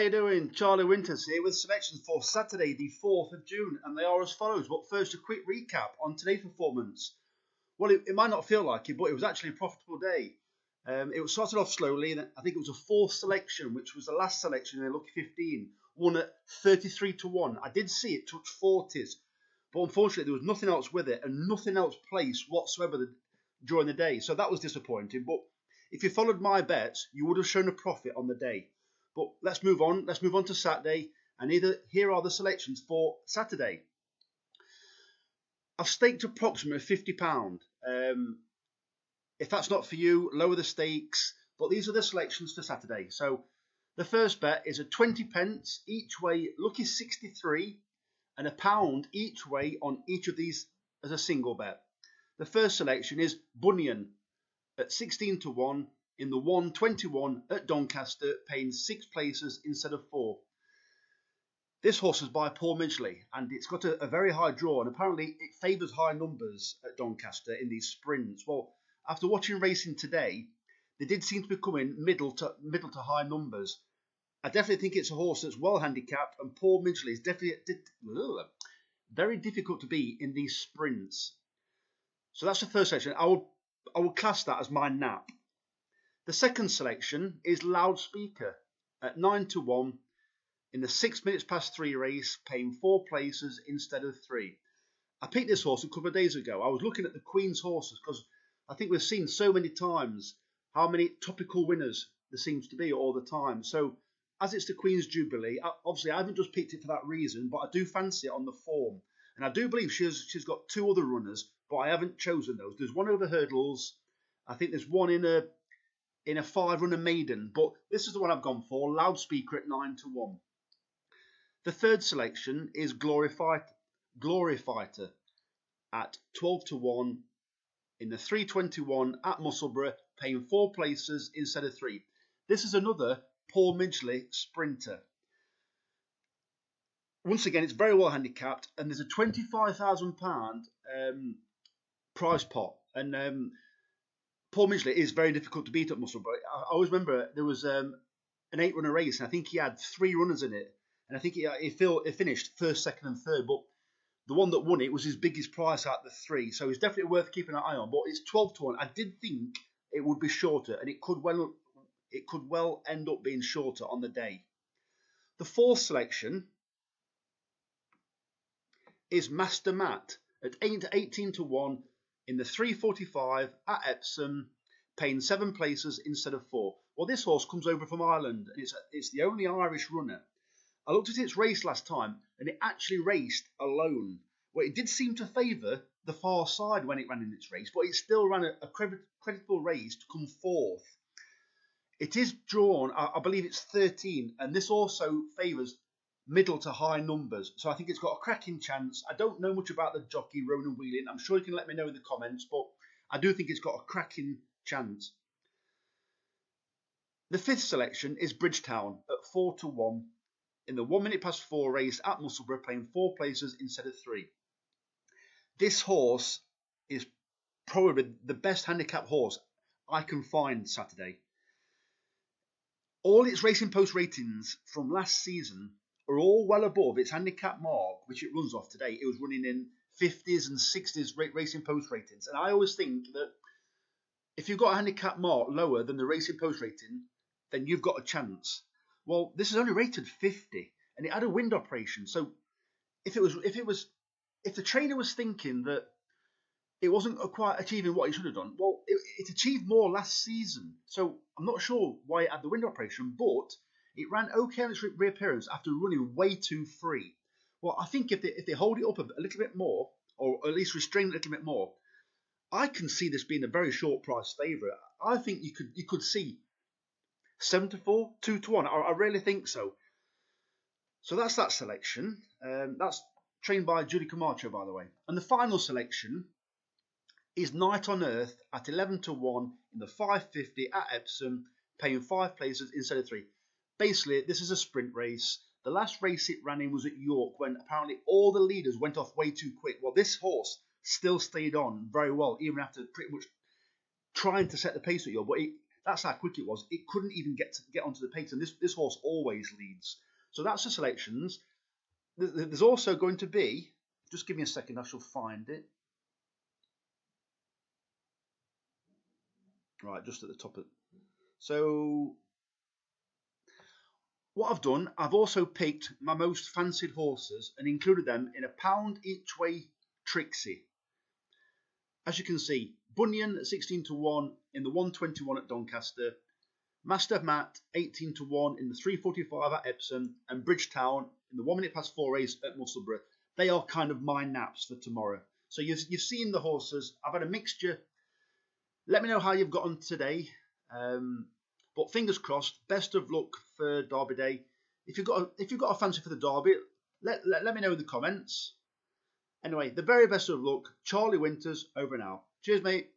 you doing? Charlie Winters here with selections for Saturday the 4th of June, and they are as follows. But first, a quick recap on today's performance. Well, it might not feel like it, but it was actually a profitable day. It was started off slowly, and I think it was a fourth selection, which was the last selection in the Lucky 15, won at 33 to 1. I did see it touch 40s, but unfortunately there was nothing else with it and nothing else placed whatsoever during the day. So that was disappointing. But if you followed my bets, you would have shown a profit on the day. But let's move on. Let's move on to Saturday, and here are the selections for Saturday. I've staked approximately £50. If that's not for you, lower the stakes. But these are the selections for Saturday. So the first bet is a 20 pence each way, lucky 63, and £1 each way on each of these as a single bet. The first selection is Bunyan at 16 to 1 in the 121 at Doncaster, paying 6 places instead of 4. This horse is by Paul Midgley, and it's got a very high draw, and apparently it favours high numbers at Doncaster in these sprints. Well, after watching racing today, they did seem to be coming middle to high numbers. I definitely think it's a horse that's well handicapped, and Paul Midgley is definitely very difficult to beat in these sprints. So that's the first selection. I will class that as my nap. The second selection is Loudspeaker at 9 to 1 in the 6 minutes past 3 race, paying 4 places instead of 3. I picked this horse a couple of days ago. I was looking at the Queen's horses because I think we've seen so many times how many topical winners there seems to be all the time. So as it's the Queen's Jubilee, obviously I haven't just picked it for that reason, but I do fancy it on the form. And I do believe she's got 2 other runners, but I haven't chosen those. There's one over hurdles. I think there's one in a 5-runner maiden, but this is the one I've gone for, Loudspeaker at 9 to 1. The third selection is Glory Fighter at 12 to 1 in the 321 at Musselburgh, paying 4 places instead of 3. This is another Paul Midgley sprinter. Once again, it's very well handicapped, and there's a £25,000 prize pot, and Paul Midgley is very difficult to beat at Musselburgh. I always remember there was an 8-runner race, and I think he had 3 runners in it, and I think he finished first, second, and third. But the one that won it was his biggest prize out of the 3, so it's definitely worth keeping an eye on. But it's 12 to 1. I did think it would be shorter, and it could well end up being shorter on the day. The fourth selection is Master Matt at 18 to 1 in the 345 at Epsom, paying 7 places instead of 4. Well, this horse comes over from Ireland, and it's the only Irish runner. I looked at its race last time, and it actually raced alone. Well, it did seem to favour the far side when it ran in its race, but it still ran a creditable race to come fourth. It is drawn, I believe it's 13, and this also favours middle to high numbers. So I think it's got a cracking chance. I don't know much about the jockey, Ronan Whelan. I'm sure you can let me know in the comments, but I do think it's got a cracking chance. The fifth selection is Bridgetown at 4 to 1 in the 1 minute past 4 race at Musselburgh, paying 4 places instead of 3. This horse is probably the best handicap horse I can find Saturday. All its Racing Post ratings from last season are all well above its handicap mark, which it runs off today. It was running in 50s and 60s Racing Post ratings. And I always think that if you've got a handicap mark lower than the Racing Post rating, then you've got a chance. Well, this is only rated 50, and it had a wind operation. So if the trainer was thinking that it wasn't quite achieving what it should have done, well, it achieved more last season. So I'm not sure why it had the wind operation, but it ran okay on its reappearance after running way too free. Well, I think if they hold it up a little bit more, or at least restrain it a little bit more, I can see this being a very short price favourite. I think you could see 7 to 4, 2 to 1. I really think so. So that's that selection. That's trained by Judy Camacho, by the way. And the final selection is Night on Earth at 11 to 1 in the 550 at Epsom, paying 5 places instead of 3. Basically, this is a sprint race. The last race it ran in was at York, when apparently all the leaders went off way too quick. Well, this horse still stayed on very well, even after pretty much trying to set the pace at York. But That's how quick it was. It couldn't even get onto the pace, and this horse always leads. So that's the selections. There's also going to be, just give me a second, I shall find it. Right, just at the top of. So what I've done, I've also picked my most fancied horses and included them in a pound each way Trixie. As you can see, Bunyan at 16 to 1 in the 121 at Doncaster, Master Matt 18 to 1 in the 345 at Epsom, and Bridgetown in the 1 minute past 4 race at Musselburgh. They are kind of my naps for tomorrow. So you've seen the horses. I've had a mixture. Let me know how you've got on today. But fingers crossed. Best of luck for Derby Day. If you've got a fancy for the Derby, let me know in the comments. Anyway, the very best of luck. Charlie Winters over and out. Cheers, mate.